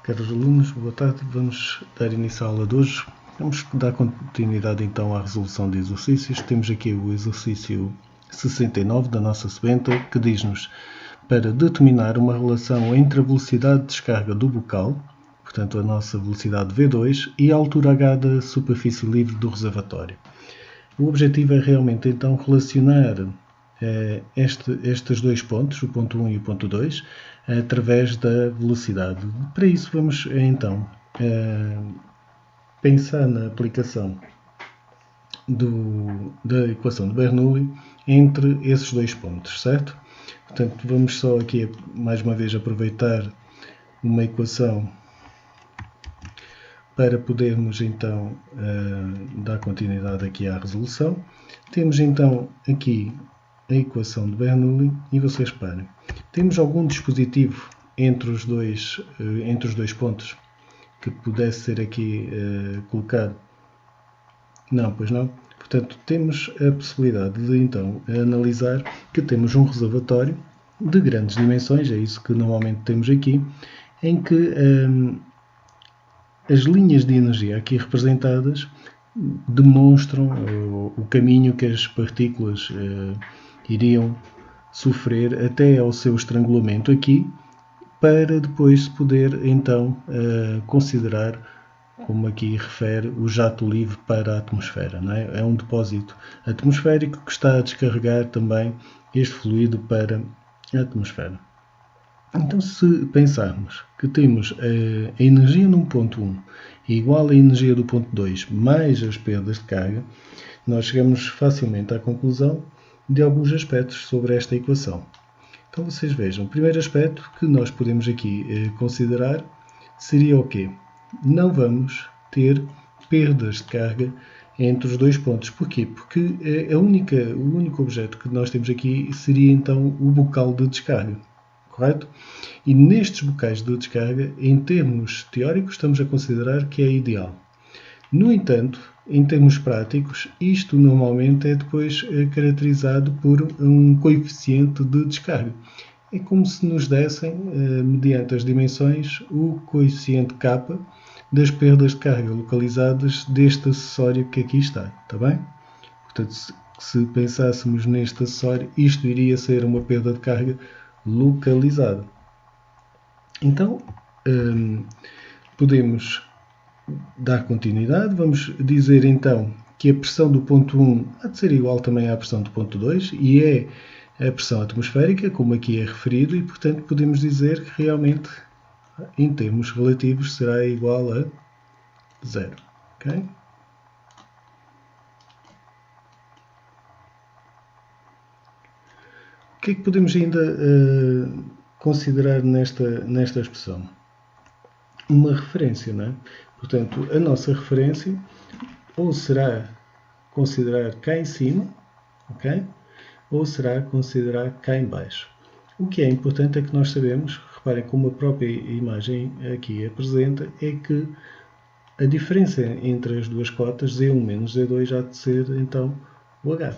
Caros alunos, boa tarde. Vamos dar início à aula de hoje. Vamos dar continuidade então à resolução de exercícios. Temos aqui o exercício 69 da nossa sebenta, que diz-nos para determinar uma relação entre a velocidade de descarga do bocal, portanto a nossa velocidade V2, e a altura H da superfície livre do reservatório. O objetivo é realmente então relacionar estes dois pontos, o ponto 1 e o ponto 2, através da velocidade. Para isso vamos então pensar na aplicação da equação de Bernoulli entre esses dois pontos, certo? Portanto, vamos só aqui mais uma vez aproveitar uma equação para podermos então dar continuidade aqui à resolução. Temos então aqui a equação de Bernoulli e vocês reparem, temos algum dispositivo entre os dois pontos que pudesse ser aqui colocado? Não, pois não. Portanto, temos a possibilidade de então analisar que temos um reservatório de grandes dimensões, é isso que normalmente temos aqui, em que as linhas de energia aqui representadas demonstram o caminho que as partículas iriam sofrer até ao seu estrangulamento aqui, para depois se poder então considerar, como aqui refere, o jato livre para a atmosfera. Não é? É um depósito atmosférico que está a descarregar também este fluido para a atmosfera. Então, se pensarmos que temos a energia num ponto 1 igual à energia do ponto 2 mais as perdas de carga, nós chegamos facilmente à conclusão de alguns aspectos sobre esta equação. Então, vocês vejam, o primeiro aspecto que nós podemos aqui considerar seria o quê? Não vamos ter perdas de carga entre os dois pontos. Porquê? Porque o único objeto que nós temos aqui seria então o bocal de descarga. Correto? E nestes bocais de descarga, em termos teóricos, estamos a considerar que é ideal. No entanto, em termos práticos, isto normalmente é depois caracterizado por um coeficiente de descarga. É como se nos dessem, mediante as dimensões, o coeficiente K das perdas de carga localizadas deste acessório que aqui está. Está bem? Portanto, se pensássemos neste acessório, isto iria ser uma perda de carga localizada. Então, podemos dar continuidade. Vamos dizer então que a pressão do ponto 1 há de ser igual também à pressão do ponto 2 e é a pressão atmosférica, como aqui é referido, e portanto podemos dizer que realmente, em termos relativos, será igual a 0. Okay? O que é que podemos ainda considerar nesta expressão? Uma referência, não é? Portanto, a nossa referência ou será considerar cá em cima, ok? Ou será considerar cá em baixo. O que é importante é que nós sabemos, reparem como a própria imagem aqui apresenta, é que a diferença entre as duas cotas, Z1 menos Z2, há de ser então o H.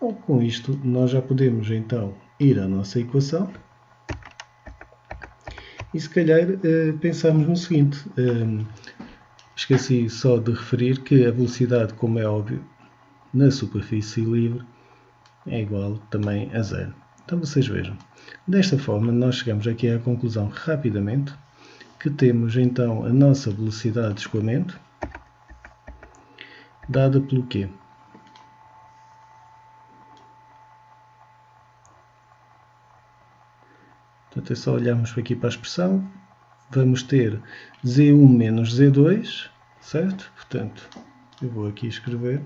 Bom, com isto, nós já podemos então ir à nossa equação e se calhar pensarmos no seguinte. Esqueci só de referir que a velocidade, como é óbvio, na superfície livre é igual também a 0. Então vocês vejam. Desta forma nós chegamos aqui à conclusão rapidamente que temos então a nossa velocidade de escoamento dada pelo quê? Portanto, é só olharmos aqui para a expressão. Vamos ter Z1 menos Z2, certo? Portanto, eu vou aqui escrever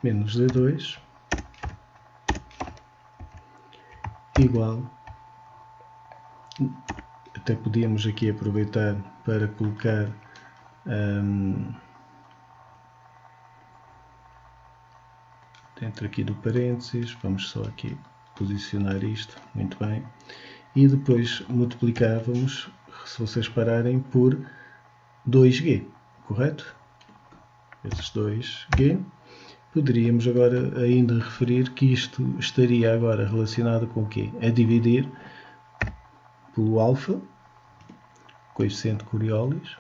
menos Z2 igual, até podíamos aqui aproveitar para colocar dentro aqui do parênteses, vamos só aqui posicionar isto, muito bem, e depois multiplicávamos, se vocês pararem, por 2G, correto? Esses 2G, poderíamos agora ainda referir que isto estaria agora relacionado com o quê? A dividir pelo alfa, coeficiente Coriolis,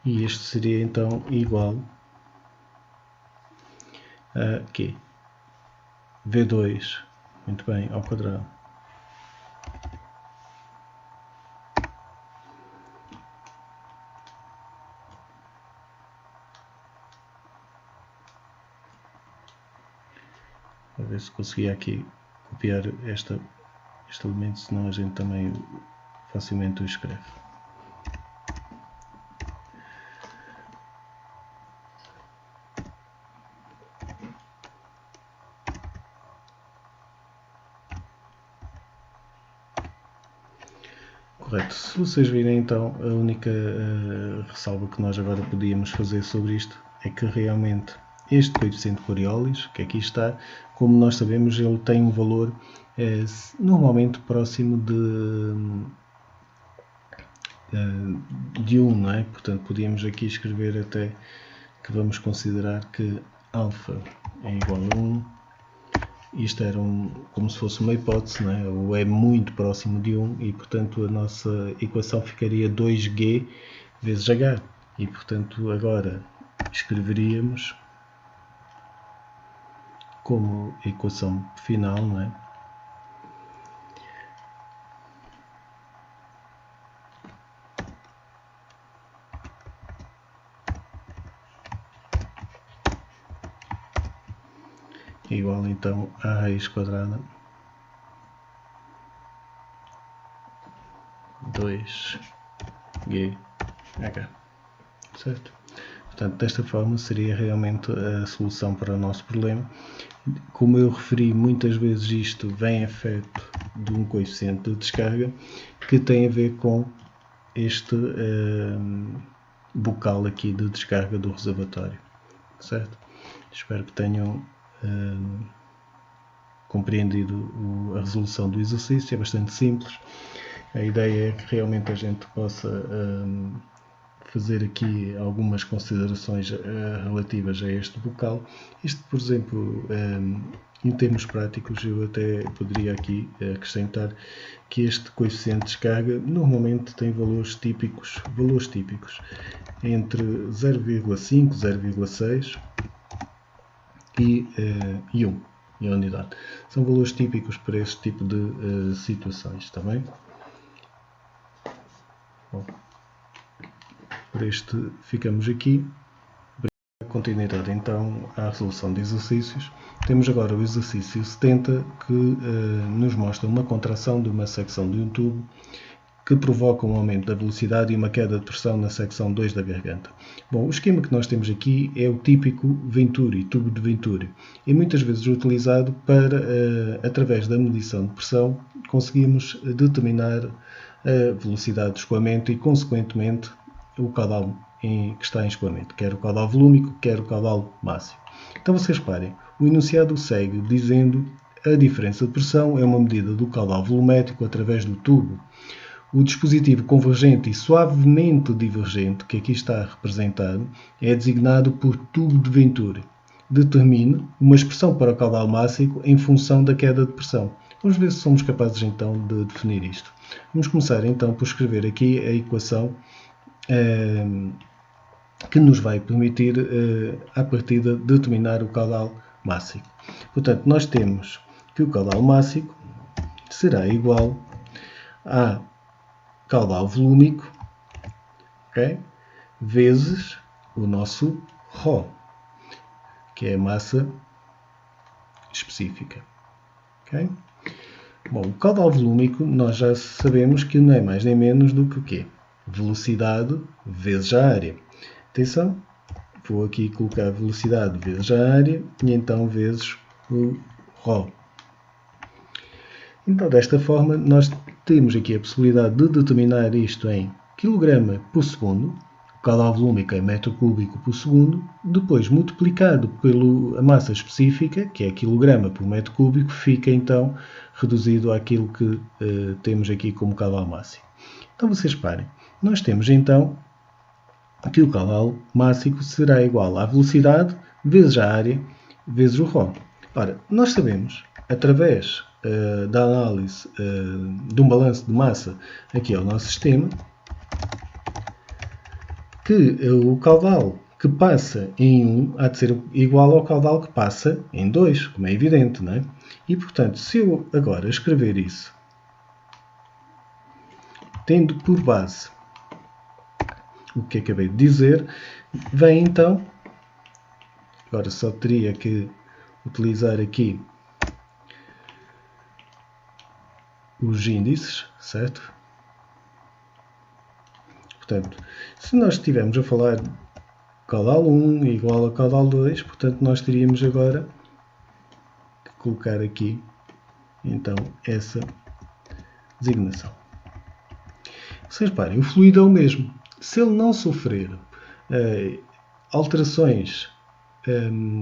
e este seria então igual a quê? V2, muito bem, ao quadrado. A ver se conseguia aqui copiar este elemento, senão a gente também facilmente o escreve. Correto. Se vocês virem então, a única ressalva que nós agora podíamos fazer sobre isto é que realmente este coeficiente Coriolis, que aqui está, como nós sabemos, ele tem um valor normalmente próximo de 1, não é? Portanto, podíamos aqui escrever até que vamos considerar que alfa é igual a 1. Isto era como se fosse uma hipótese, não é? Ou é muito próximo de 1 e, portanto, a nossa equação ficaria 2g vezes h. E, portanto, agora escreveríamos como equação final, não é? Igual então a raiz quadrada 2gh, certo? Portanto, desta forma seria realmente a solução para o nosso problema. Como eu referi, muitas vezes isto vem efeito de um coeficiente de descarga que tem a ver com este bocal aqui de descarga do reservatório, certo? Espero que tenham compreendido a resolução do exercício. É bastante simples. A ideia é que realmente a gente possa fazer aqui algumas considerações relativas a este bocal. Isto, por exemplo, em termos práticos, eu até poderia aqui acrescentar que este coeficiente de descarga normalmente tem valores típicos entre 0,5, 0,6 e 1 em unidade. São valores típicos para este tipo de situações, está bem? Bom, por este ficamos aqui. Continuidade então à resolução de exercícios. Temos agora o exercício 70 que nos mostra uma contração de uma secção de um tubo que provoca um aumento da velocidade e uma queda de pressão na secção 2 da garganta. Bom, o esquema que nós temos aqui é o típico Venturi, tubo de Venturi, e muitas vezes utilizado para, através da medição de pressão, conseguirmos determinar a velocidade de escoamento e, consequentemente, o caudal que está em escoamento, quer o caudal volúmico, quer o caudal máximo. Então vocês reparem, o enunciado segue dizendo a diferença de pressão é uma medida do caudal volumétrico através do tubo. O dispositivo convergente e suavemente divergente, que aqui está representado, é designado por tubo de Venturi. Determine uma expressão para o caudal máximo em função da queda de pressão. Vamos ver se somos capazes então de definir isto. Vamos começar então por escrever aqui a equação que nos vai permitir, à partida, determinar o caudal máximo. Portanto, nós temos que o caudal máximo será igual a caudal volúmico, okay, vezes o nosso ρ, que é a massa específica. Okay? Bom, o caudal volúmico nós já sabemos que não é mais nem menos do que o quê? Velocidade vezes a área. Atenção, vou aqui colocar velocidade vezes a área e então vezes o ρ. Então, desta forma, nós temos aqui a possibilidade de determinar isto em kg por segundo, o caudal volúmico é metro cúbico por segundo, depois multiplicado pela massa específica, que é kg por metro cúbico, fica então reduzido àquilo que temos aqui como caudal máximo. Então, vocês reparem, nós temos então que o caudal máximo será igual à velocidade vezes a área vezes o ρ. Ora, nós sabemos, através da análise de um balanço de massa aqui ao nosso sistema, que o caudal que passa em 1 há de ser igual ao caudal que passa em 2, como é evidente, não é? E, portanto, se eu agora escrever isso, tendo por base o que acabei de dizer, vem então, agora só teria que utilizar aqui os índices, certo? Portanto, se nós estivermos a falar caudal 1 igual a caudal 2, portanto, nós teríamos agora que colocar aqui, então, essa designação. Vocês reparem, o fluido é o mesmo. Se ele não sofrer alterações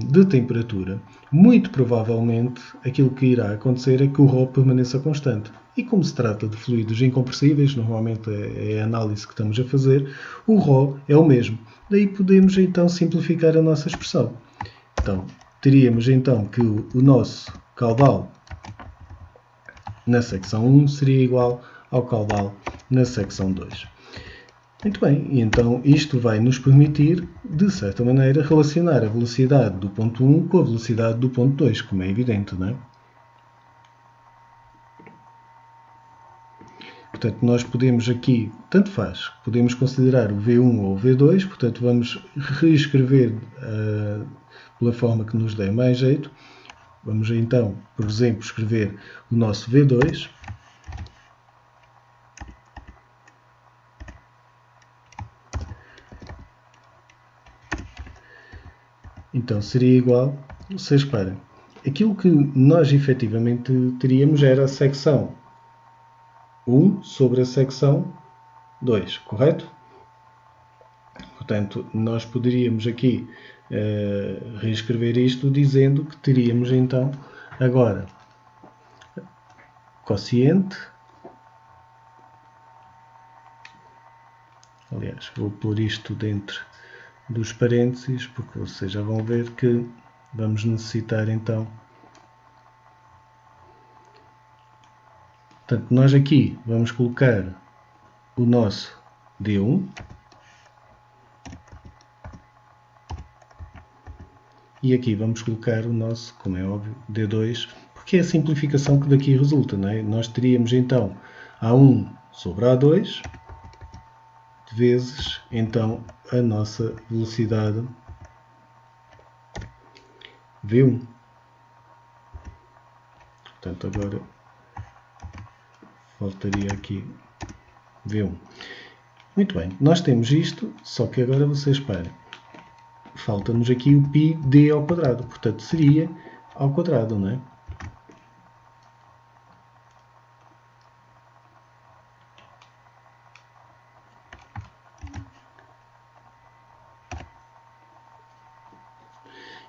de temperatura, muito provavelmente aquilo que irá acontecer é que o ρ permaneça constante. E como se trata de fluidos incompressíveis, normalmente é a análise que estamos a fazer, o ρ é o mesmo. Daí podemos então simplificar a nossa expressão. Então, teríamos então que o nosso caudal na secção 1 seria igual ao caudal na secção 2. Muito bem, e então isto vai nos permitir, de certa maneira, relacionar a velocidade do ponto 1 com a velocidade do ponto 2, como é evidente, não é? Portanto, nós podemos aqui, tanto faz, podemos considerar o V1 ou o V2, portanto, vamos reescrever pela forma que nos der mais jeito. Vamos então, por exemplo, escrever o nosso V2. Então seria igual, vocês reparem, aquilo que nós efetivamente teríamos era a secção 1 sobre a secção 2, correto? Portanto, nós poderíamos aqui reescrever isto dizendo que teríamos então agora quociente, aliás, vou pôr isto dentro dos parênteses, porque vocês já vão ver que vamos necessitar então. Portanto, nós aqui vamos colocar o nosso D1 e aqui vamos colocar o nosso, como é óbvio, D2, porque é a simplificação que daqui resulta, não é? Nós teríamos então A1 sobre A2 vezes então a nossa velocidade V1. Portanto, agora faltaria aqui V1. Muito bem, nós temos isto, só que agora vocês reparem, falta-nos aqui o πd ao quadrado, portanto seria ao quadrado, não é?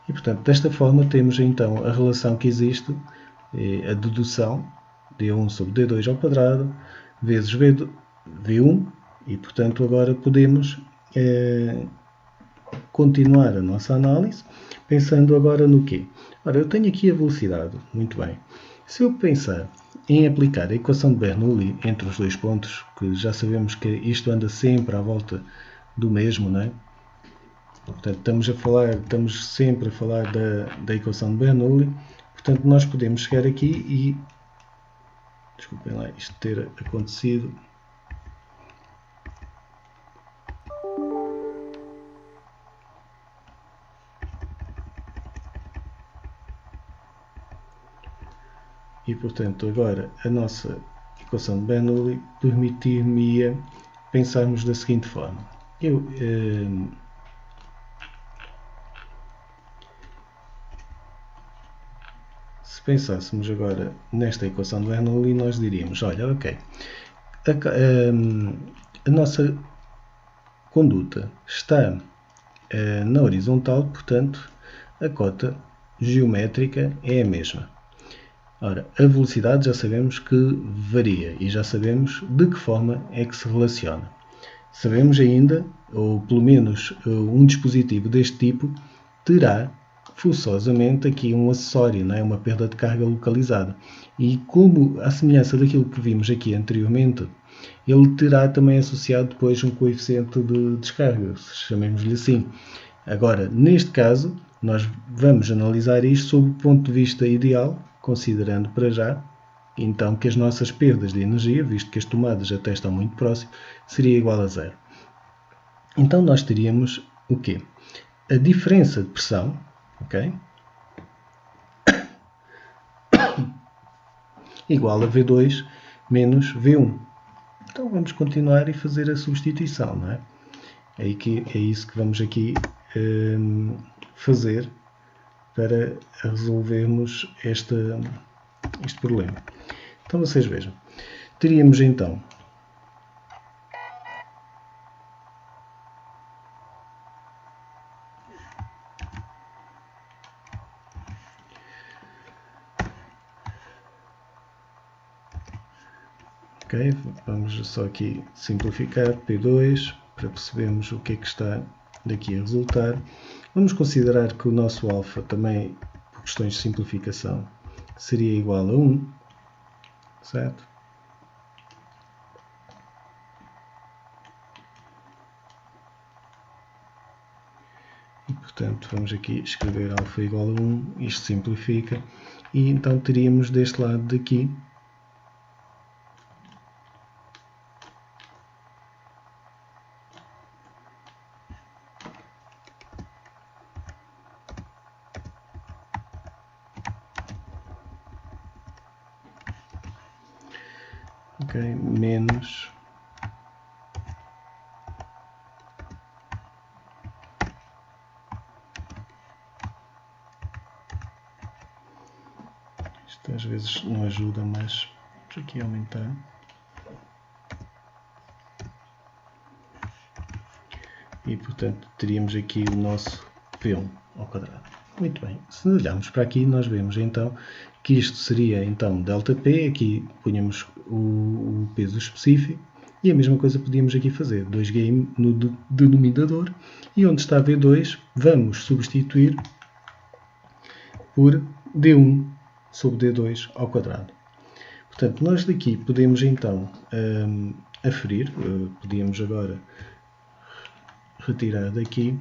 E, portanto, desta forma temos então a relação que existe, a dedução, d1 sobre d2 ao quadrado, vezes v1, e, portanto, agora podemos continuar a nossa análise, pensando agora no quê? Ora, eu tenho aqui a velocidade, muito bem. Se eu pensar em aplicar a equação de Bernoulli entre os dois pontos, que já sabemos que isto anda sempre à volta do mesmo, não é? Portanto, estamos sempre a falar da equação de Bernoulli. Portanto, nós podemos chegar aqui e, desculpem lá isto ter acontecido. E, portanto, agora a nossa equação de Bernoulli permitir-me pensarmos da seguinte forma. Se pensássemos agora nesta equação de Bernoulli, nós diríamos, olha, ok, a nossa conduta está na horizontal, portanto, a cota geométrica é a mesma. Ora, a velocidade já sabemos que varia e já sabemos de que forma é que se relaciona. Sabemos ainda ou pelo menos um dispositivo deste tipo, terá forçosamente aqui um acessório, não é? Uma perda de carga localizada. E como a semelhança daquilo que vimos aqui anteriormente, ele terá também associado depois um coeficiente de descarga, chamemos-lhe assim. Agora, neste caso, nós vamos analisar isto sob o ponto de vista ideal, considerando para já, então, que as nossas perdas de energia, visto que as tomadas até estão muito próximas, seria igual a zero. Então, nós teríamos o quê? A diferença de pressão, ok? Igual a V2 menos V1. Então, vamos continuar e fazer a substituição, não é? É isso que vamos aqui fazer para resolvermos este problema. Então vocês vejam, teríamos então ok, vamos só aqui simplificar P2 para percebermos o que é que está daqui a resultar. Vamos considerar que o nosso alfa também, por questões de simplificação, seria igual a 1, certo? E, portanto, vamos aqui escrever alfa igual a 1, isto simplifica, e então teríamos deste lado daqui menos isto às vezes não ajuda, mas vamos aqui aumentar e portanto teríamos aqui o nosso P1 ao quadrado. Muito bem, se olharmos para aqui nós vemos então que isto seria então ΔP, aqui punhamos o peso específico e a mesma coisa podíamos aqui fazer, 2G no denominador e onde está V2 vamos substituir por D1 sobre D2 ao quadrado. Portanto, nós daqui podemos então aferir, podíamos agora retirar daqui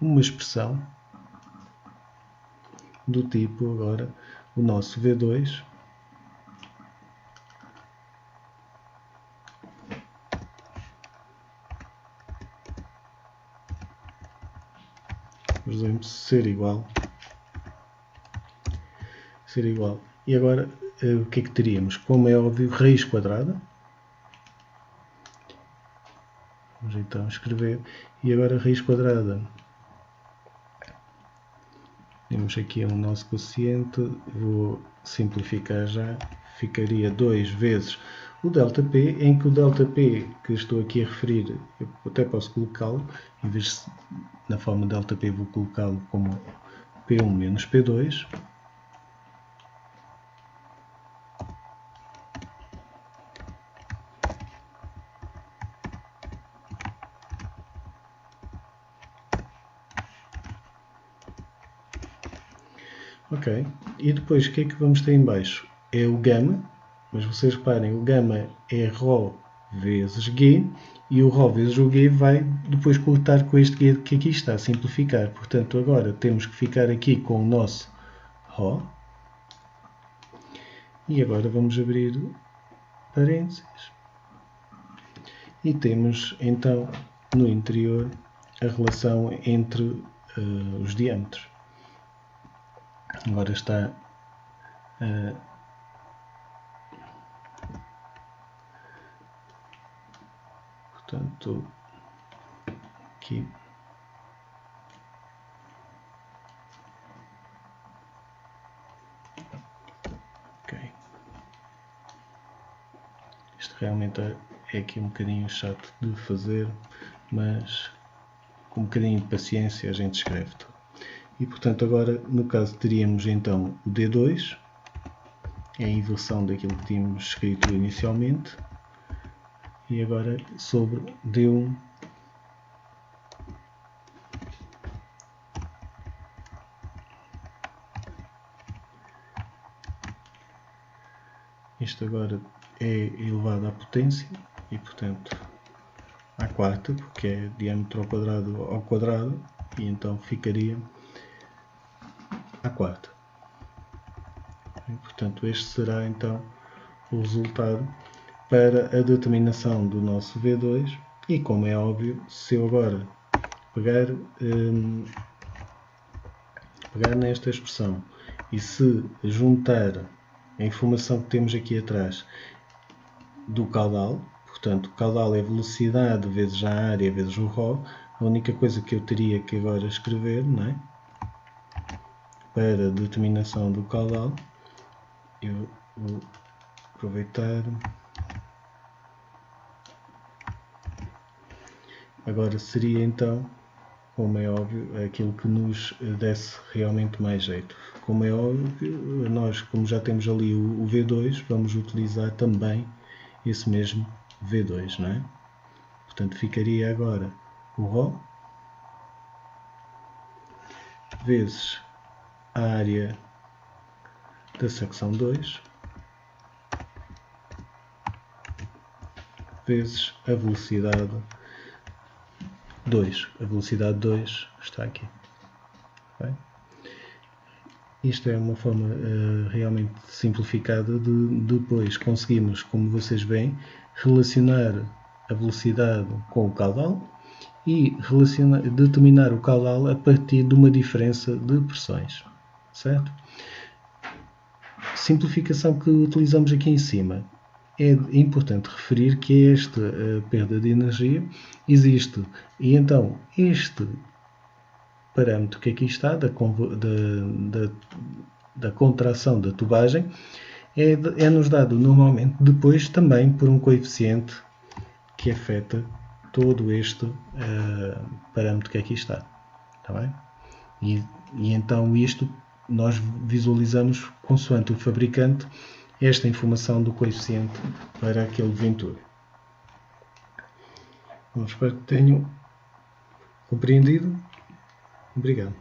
uma expressão do tipo agora o nosso V2 por exemplo ser igual e agora o que é que teríamos? Como é óbvio, raiz quadrada. Vamos então escrever e agora raiz quadrada. Temos aqui o nosso quociente, vou simplificar já, ficaria 2 vezes o ΔP, em que o ΔP que estou aqui a referir, eu até posso colocá-lo, em vez de na forma ΔP vou colocá-lo como P1 menos P2. Ok, e depois o que é que vamos ter em baixo? É o gama, mas vocês reparem, o gama é ρ vezes G, e o ρ vezes o G vai depois cortar com este G que aqui está, simplificar. Portanto, agora temos que ficar aqui com o nosso ρ, e agora vamos abrir parênteses, e temos então no interior a relação entre os diâmetros. Agora está portanto aqui ok. Isto realmente é aqui um bocadinho chato de fazer, mas com um bocadinho de paciência a gente escreve tudo. E portanto agora no caso teríamos então o D2, é a inversão daquilo que tínhamos escrito inicialmente, e agora sobre D1 isto agora é elevado à potência e portanto à quarta, porque é diâmetro ao quadrado e então ficaria à quarta. E, portanto este será então o resultado para a determinação do nosso V2 e, como é óbvio, se eu agora pegar nesta expressão e se juntar a informação que temos aqui atrás do caudal, portanto, o caudal é velocidade vezes a área vezes o ρ, a única coisa que eu teria que agora escrever, não é? Para a determinação do caudal, eu vou aproveitar. Agora seria então, como é óbvio, aquilo que nos desse realmente mais jeito. Como é óbvio, nós, como já temos ali o V2, vamos utilizar também esse mesmo V2, não é? Portanto, ficaria agora o ρ vezes a área da secção 2 vezes a velocidade 2. A velocidade 2 está aqui. Bem, isto é uma forma realmente simplificada de depois conseguimos, como vocês veem, relacionar a velocidade com o caudal e determinar o caudal a partir de uma diferença de pressões. Certo? Simplificação que utilizamos aqui em cima. É importante referir que esta perda de energia existe. E então, este parâmetro que aqui está, da contração da tubagem, é-nos dado normalmente depois também por um coeficiente que afeta todo este parâmetro que aqui está. Está bem? E então isto nós visualizamos, consoante o fabricante, esta informação do coeficiente para aquele Venturi. Espero que tenham compreendido. Obrigado.